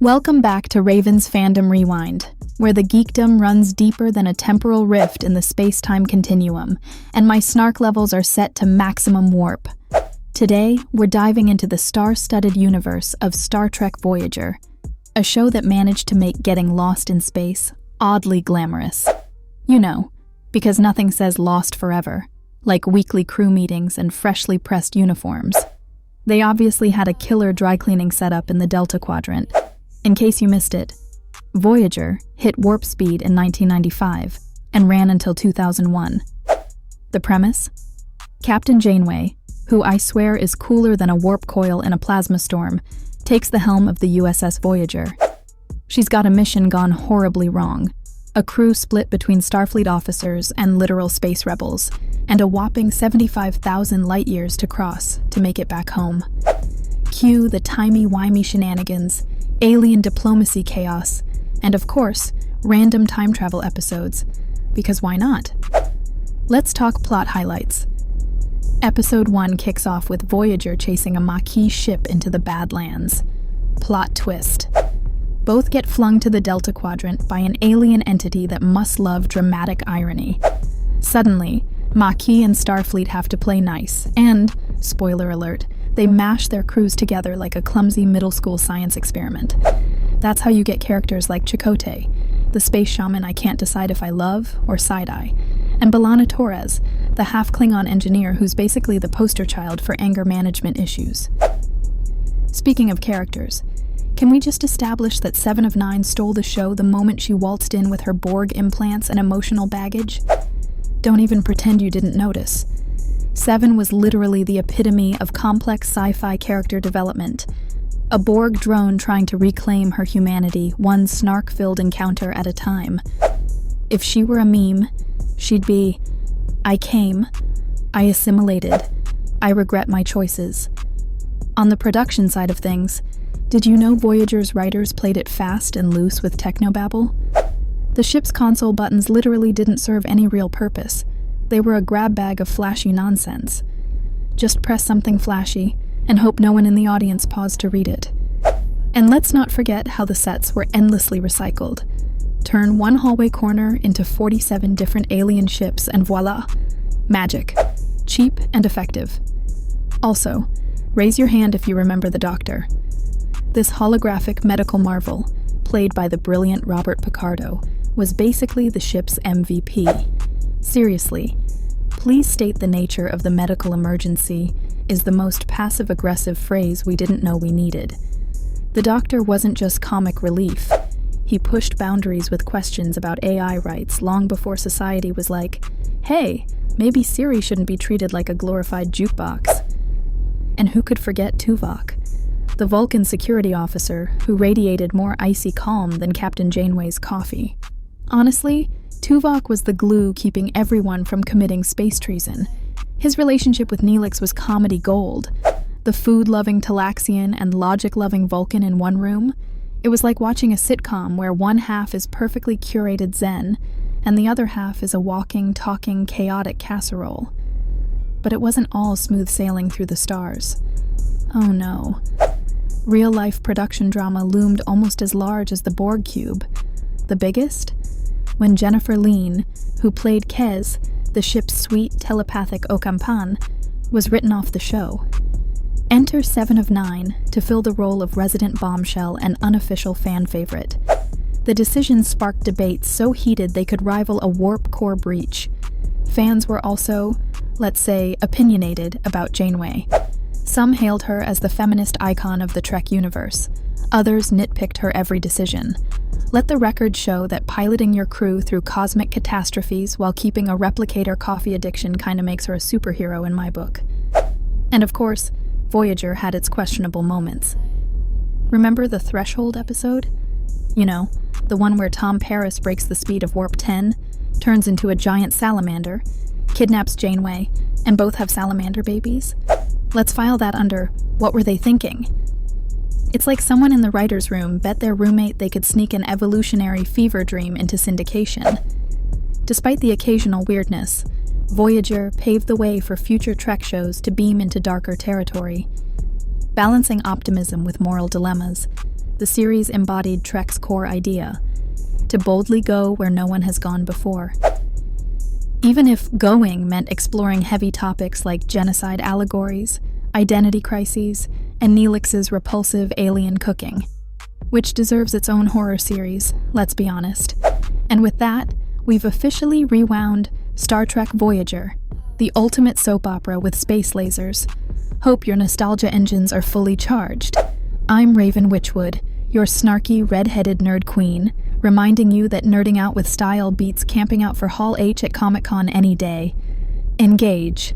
Welcome back to Raven's Fandom Rewind, where the geekdom runs deeper than a temporal rift in the space-time continuum, and my snark levels are set to maximum warp. Today, we're diving into the star-studded universe of Star Trek Voyager, a show that managed to make getting lost in space oddly glamorous. You know, because nothing says lost forever, like weekly crew meetings and freshly pressed uniforms. They obviously had a killer dry cleaning setup in the Delta Quadrant. In case you missed it, Voyager hit warp speed in 1995 and ran until 2001. The premise? Captain Janeway, who I swear is cooler than a warp coil in a plasma storm, takes the helm of the USS Voyager. She's got a mission gone horribly wrong, a crew split between Starfleet officers and literal space rebels, and a whopping 75,000 light-years to cross to make it back home. Cue the timey-wimey shenanigans, alien diplomacy chaos, and of course, random time travel episodes, because why not? Let's talk plot highlights. Episode 1 kicks off with Voyager chasing a Maquis ship into the Badlands. Plot twist. Both get flung to the Delta Quadrant by an alien entity that must love dramatic irony. Suddenly, Maquis and Starfleet have to play nice, and, spoiler alert, they mash their crews together like a clumsy middle school science experiment. That's how you get characters like Chakotay, the space shaman I can't decide if I love or side-eye, and B'Elanna Torres, the half-Klingon engineer who's basically the poster child for anger management issues. Speaking of characters, can we just establish that 7 of 9 stole the show the moment she waltzed in with her Borg implants and emotional baggage? Don't even pretend you didn't notice. 7 was literally the epitome of complex sci-fi character development. A Borg drone trying to reclaim her humanity, one snark-filled encounter at a time. If she were a meme, she'd be, I came, I assimilated, I regret my choices. On the production side of things, did you know Voyager's writers played it fast and loose with technobabble? The ship's console buttons literally didn't serve any real purpose. They were a grab bag of flashy nonsense. Just press something flashy and hope no one in the audience paused to read it. And let's not forget how the sets were endlessly recycled. Turn one hallway corner into 47 different alien ships and voila, magic. Cheap and effective. Also, raise your hand if you remember the Doctor. This holographic medical marvel, played by the brilliant Robert Picardo, was basically the ship's MVP. Seriously, please state the nature of the medical emergency is the most passive-aggressive phrase we didn't know we needed. The Doctor wasn't just comic relief. He pushed boundaries with questions about AI rights long before society was like, hey, maybe Siri shouldn't be treated like a glorified jukebox. And who could forget Tuvok, the Vulcan security officer who radiated more icy calm than Captain Janeway's coffee? Honestly, Tuvok was the glue keeping everyone from committing space treason. His relationship with Neelix was comedy gold. The food-loving Talaxian and logic-loving Vulcan in one room. It was like watching a sitcom where one half is perfectly curated zen, and the other half is a walking, talking, chaotic casserole. But it wasn't all smooth sailing through the stars. Oh no. Real-life production drama loomed almost as large as the Borg cube. The biggest? When Jennifer Lean, who played Kez, the ship's sweet, telepathic Ocampan, was written off the show. Enter 7 of 9 to fill the role of resident bombshell and unofficial fan favorite. The decision sparked debates so heated they could rival a warp core breach. Fans were also, let's say, opinionated about Janeway. Some hailed her as the feminist icon of the Trek universe. Others nitpicked her every decision. Let the record show that piloting your crew through cosmic catastrophes while keeping a replicator coffee addiction kinda makes her a superhero in my book. And of course, Voyager had its questionable moments. Remember the Threshold episode? You know, the one where Tom Paris breaks the speed of warp 10, turns into a giant salamander, kidnaps Janeway, and both have salamander babies? Let's file that under, what were they thinking? It's like someone in the writer's room bet their roommate they could sneak an evolutionary fever dream into syndication. Despite the occasional weirdness, Voyager paved the way for future Trek shows to beam into darker territory. Balancing optimism with moral dilemmas, the series embodied Trek's core idea: to boldly go where no one has gone before. Even if going meant exploring heavy topics like genocide allegories, identity crises, and Neelix's repulsive alien cooking, which deserves its own horror series, let's be honest. And with that, we've officially rewound Star Trek Voyager, the ultimate soap opera with space lasers. Hope your nostalgia engines are fully charged. I'm Raven Witchwood, your snarky, red-headed nerd queen, reminding you that nerding out with style beats camping out for Hall H at Comic-Con any day. Engage.